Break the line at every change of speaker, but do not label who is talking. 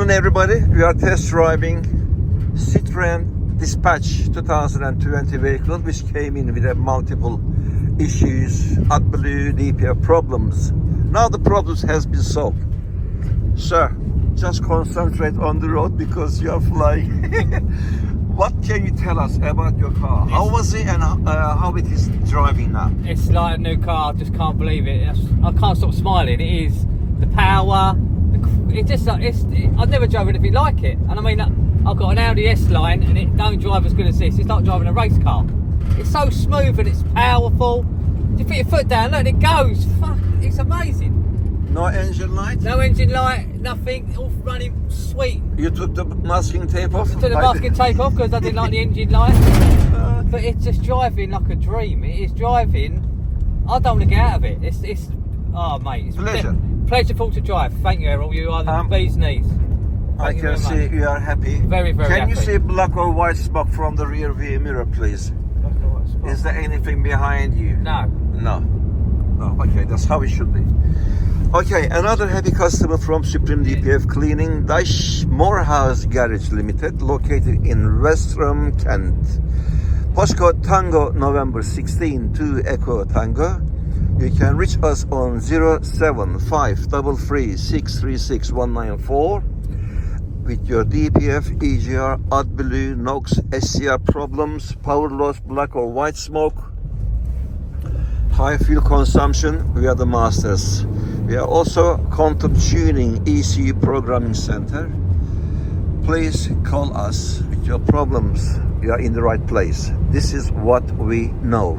afternoon, everybody. We are test driving Citroen Dispatch 2020 vehicle, which came in with multiple issues, Adblue, Dpf problems. Now the problems has been solved. Sir, just concentrate on the road because you are flying. What can you tell us about your car? How was it and how it is driving now?
It's like a new car. I just can't believe it. I can't stop smiling. It is the power. It's just like I've never driven anything like it. And I mean, I've got an Audi S line, and it don't drive as good as this. It's like driving a race car. It's so smooth and it's powerful. You put your foot down, look, and it goes. Fuck, it's amazing.
No engine light?
No engine light, nothing. All running sweet.
You took the masking tape off?
I took the masking tape off because I didn't like the engine light. But it's just driving like a dream. It is driving. I don't want to get out of it. It's oh mate, it's pleasurable to drive. Thank you, Errol. You are the bee's knees.
I can see you are happy.
Very, very happy.
Can you see black or white smoke from the rear view mirror, please? Is there anything behind you?
No.
No. No. Okay, that's how it should be. Okay, another happy customer from Supreme Dpf Cleaning, Moorhouse Garage Limited, located in Westram, Kent. Postcode Tango November 16 to Echo Tango. You can reach us on 07533636194 with your DPF, EGR, Adblue, NOx, SCR problems, power loss, black or white smoke, high fuel consumption. We are the masters. We are also Tuning Ecu Programming Center. Please call us with your problems. You are in the right place. This is what we know.